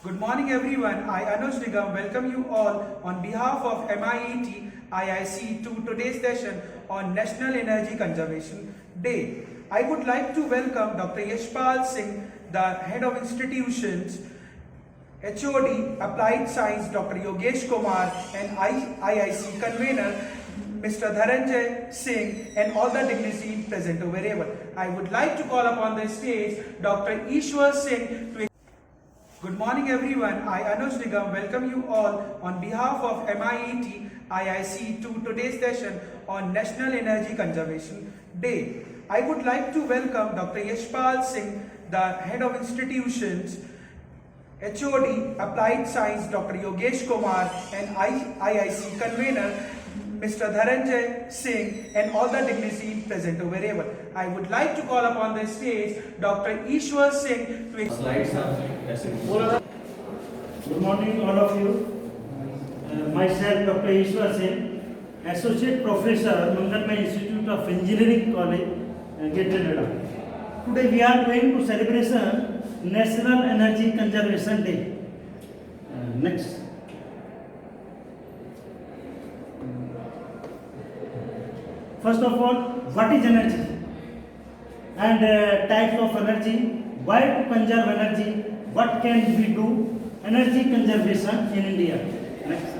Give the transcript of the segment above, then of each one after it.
Good morning everyone. I Anuj Nigam welcome you all on behalf of MIET IIC to today's session on National Energy Conservation Day. I would like to welcome Dr. Yashpal Singh, the Head of Institutions, HOD Applied Science Dr. Yogesh Kumar and IIC Convener Mr. Dharanjay Singh and all the dignitaries present over here. I would like to call upon the stage Dr. Ishwar Singh to. Good morning everyone. I Anuj Nigam welcome you all on behalf of MIET IIC to today's session on National Energy Conservation Day. I would like to welcome Dr. Yashpal Singh, the Head of Institutions, HOD Applied Science Dr. Yogesh Kumar and IIC Convener Mr. Dharanjay Singh and all the dignitaries present over here. I would like to call upon the stage Dr. Ishwar Singh to. Good morning, all of you. Myself, Dr. Ishwar Singh, Associate Professor, Mangalmay Institute of Engineering College, Greater Noida. Today we are going to celebration National Energy Conservation Day. Next. First of all, what is energy? And types of energy, why to conserve energy, what can we do, energy conservation in India. Next.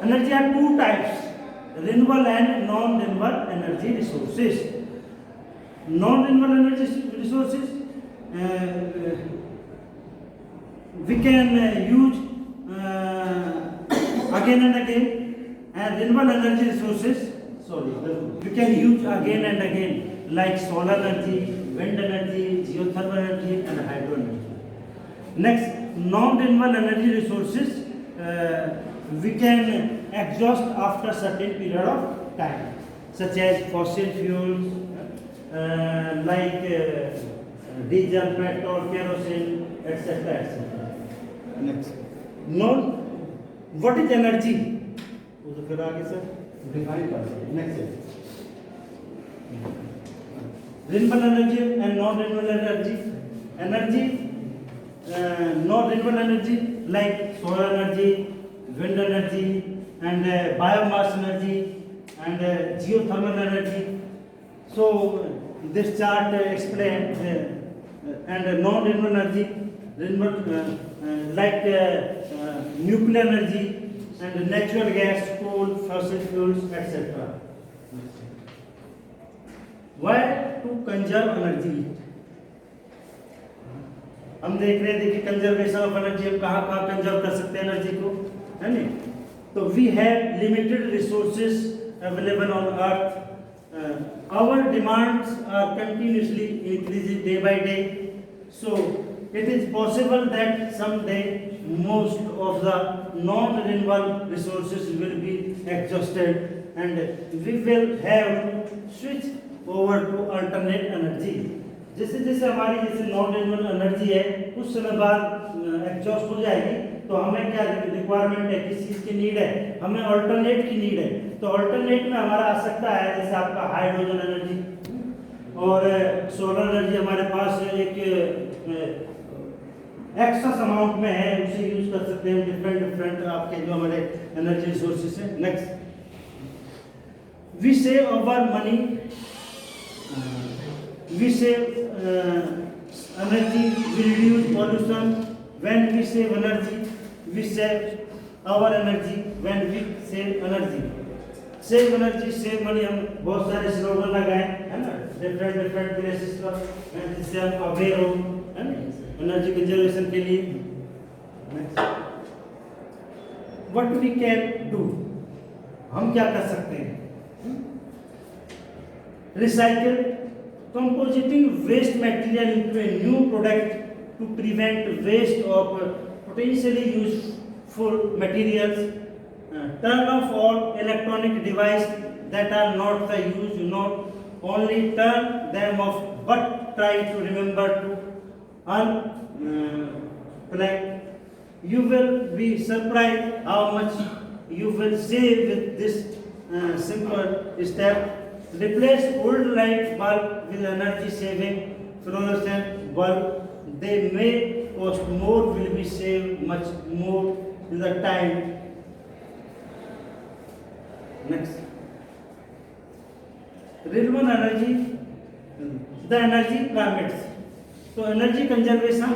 Energy are two types, renewable and non-renewable energy resources. Non-renewable energy resources we can use again and again, and renewable energy resources we can use again and again, like solar energy, wind energy, geothermal energy and hydro energy. Next, non-renewable energy resources we can exhaust after certain period of time, such as fossil fuels like diesel, petrol, kerosene, etc. etc. Next, what is energy? फिर आगे sir define कर next renewable energy and non-renewable energy non-renewable energy like solar energy, wind energy and biomass energy and geothermal energy. So this chart explains and non-renewable energy like nuclear energy and natural gas, coal, fossil fuels, etc. Why to conserve energy? हम देख रहे थे कि conservation of energy हम कहाँ कहाँ conserve कर सकते हैं एनर्जी को, है नहीं? तो we have limited resources available on earth. Our demands are continuously increasing day by day. So it is possible that someday most of the non-renewable resources will be exhausted and we will have to switch over to alternate energy. जैसे जैसे हमारी जैसे non renewable energy है कुछ समय बाद exhaust हो जाएगी, तो हमें क्या रिक्वायरमेंट है, किस चीज़ की नीड है, हमें अल्टरनेट की नीड है. तो अल्टरनेट में हमारा आ सकता है जैसे आपका हाइड्रोजन एनर्जी और सोलर एनर्जी हमारे पास एक एक्स्ट्रा अमाउंट में है, उसे यूज कर सकते हैं. डिफरेंट आपके जो हमारे एनर्जी रिसोर्सेज हैं. Next, we save our money, we save energy, we reduce pollution. When we save energy, we save our energy. When we save energy, save energy, save money, हम बहुत सारे स्लोगन लगाए है ना, डिफरेंट प्लेसेस पर, जिससे हम अवेयर हो, है ना, एनर्जी कंजर्वेशन के लिए. What we can do, हम क्या कर सकते हैं? Recycle, compositing waste material into a new product to prevent waste of potentially useful materials. Turn off all electronic devices that are not the use. Not only turn them off, but try to remember to unplug. You will be surprised how much you will save with this simple step. Replace old light bulb with energy saving fluorescent bulb, they may cost more, will be saved much more in the time. Next. Renewable energy, the energy pyramids. So energy conservation,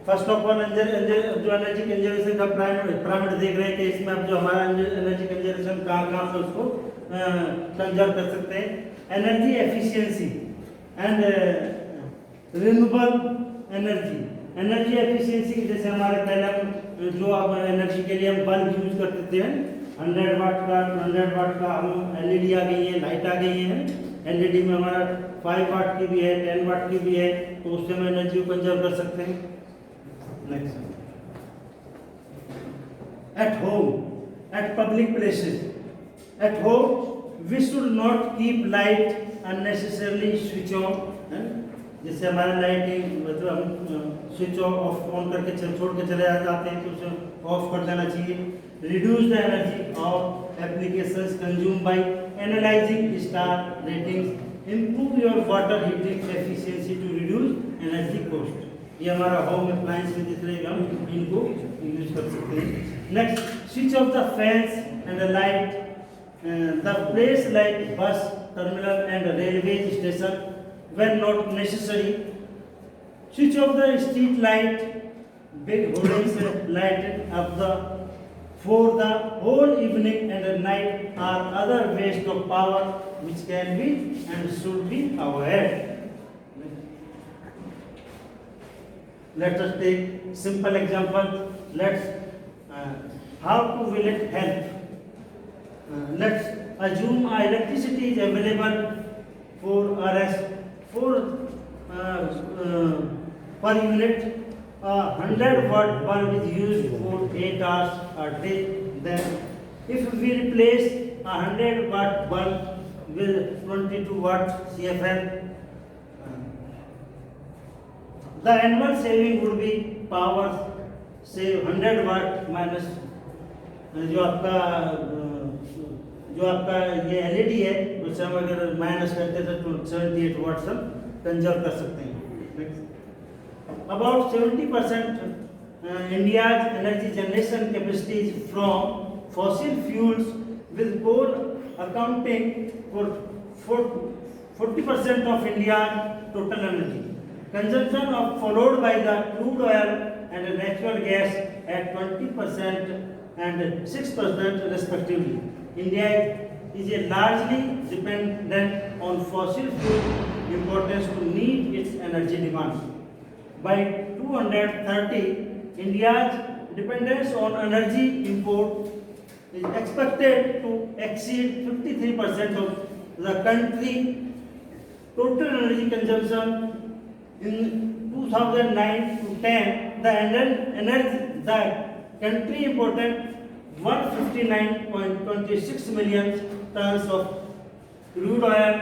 first of all जो energy conservation का pyramid देख रहे हैं कि इसमें आप जो हमारा एनर्जी कंजर्वेशन कहाँ से उसको कंजर्व कर सकते हैं. Energy efficiency and renewable energy efficiency, जैसे हमारे पहले हम जो अब एनर्जी के लिए हम बल्ब यूज करते हैं 100 वाट का 200 वाट का, हम एलईडी आ गई है, लाइट आ गई है. एलईडी में हमारा 5 वाट की भी है, 10 वाट की भी है, तो उससे हम एनर्जी को कंजर्व कर सकते हैं. Next. At home, at public places. At home, we should not keep light unnecessarily switch on. जैसे हमारा लाइटिंग मतलब हम स्विच ऑफ ऑन करके छोड़ के चले जाते हैं, तो उसे ऑफ कर देना चाहिए. Reduce the energy of applications consume by analysing star ratings. Improve your water heating efficiency to reduce energy cost. ये हमारा होम अप्लायंस में जितने हम इनको यूज कर सकते हैं. Next, switch off the fans and the light. The place like bus terminal and railway station when not necessary. Switch off the street light, big hoardings lighted up for the whole evening and night are other waste of power which can be and should be avoided. Let us take simple example. How to will it help? Let's assume electricity is available for Rs per unit. 100 watt bulb is used for 8 hours a day. Then if we replace 100 watt bulb with 22 watt CFL, the annual saving would be power save 100 watt minus जो आपका ये LED है उससे हम अगर minus करते हैं तो 78 वाट्स हम कंजर्व कर सकते हैं. About 70% India's energy generation capacity is from fossil fuels with coal accounting for 40% of India's total energy consumption of followed by the crude oil and natural gas at 20% and 6% respectively. India is a largely dependent on fossil fuel imports to meet its energy demands. By 2030, India's dependence on energy import is expected to exceed 53% of the country total energy consumption. In 2009 to 10, the country imported 159.26 million tons of crude oil,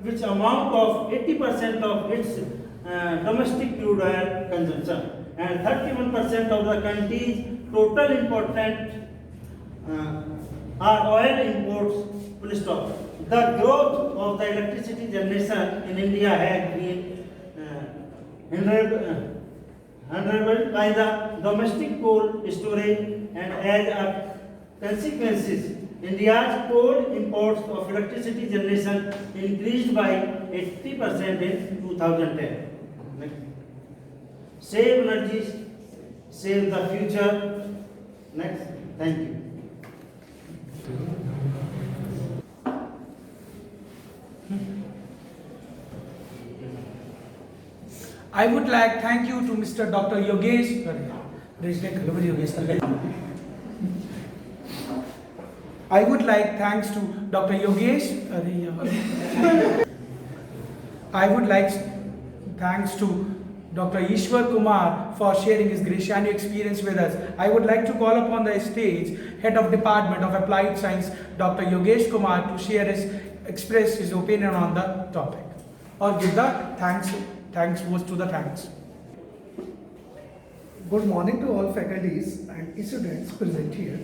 which amount of 80% of its domestic crude oil consumption, and 31% of the country's total important are oil imports. Full stop. The growth of the electricity generation in India has been hindered by the domestic coal storage, and as a consequence, India's coal imports of electricity generation increased by 80% in 2010. Save energy, save the future. Next, thank you. I would like thank you to Mr. Dr. Yogesh. I would like thanks to Dr. Yogesh. I would like thanks to Dr. Ishwar Kumar for sharing his Grishani experience with us. I would like to call upon the stage Head of Department of Applied Science, Dr. Yogesh Kumar, to express his opinion on the topic or give the thanks votes to the thanks. Good morning to all faculties and students present here.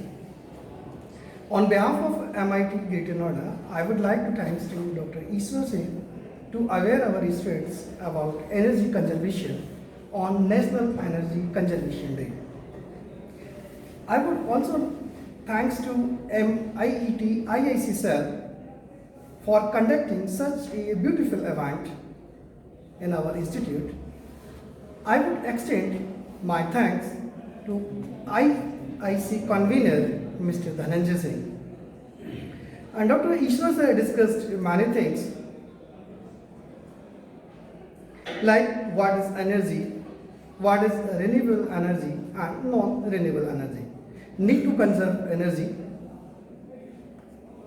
On behalf of MIT Greater Noida, I would like to thank to Dr. Ishwar Singh to aware our students about energy conservation on National Energy Conservation Day. I would also thanks to MIET IIC Cell for conducting such a beautiful event in our institute. I would extend my thanks to IIC convener Mr. Dhananjay Singh. And Dr. Ishwar sir discussed many things like what is energy, what is renewable energy and non-renewable energy. Need to conserve energy.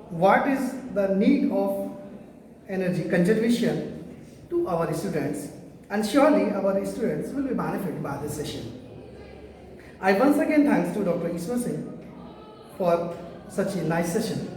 What is the need of energy conservation to our students, and surely our students will be benefited by this session. I once again thanks to Dr. Ishwar Singh for such a nice session.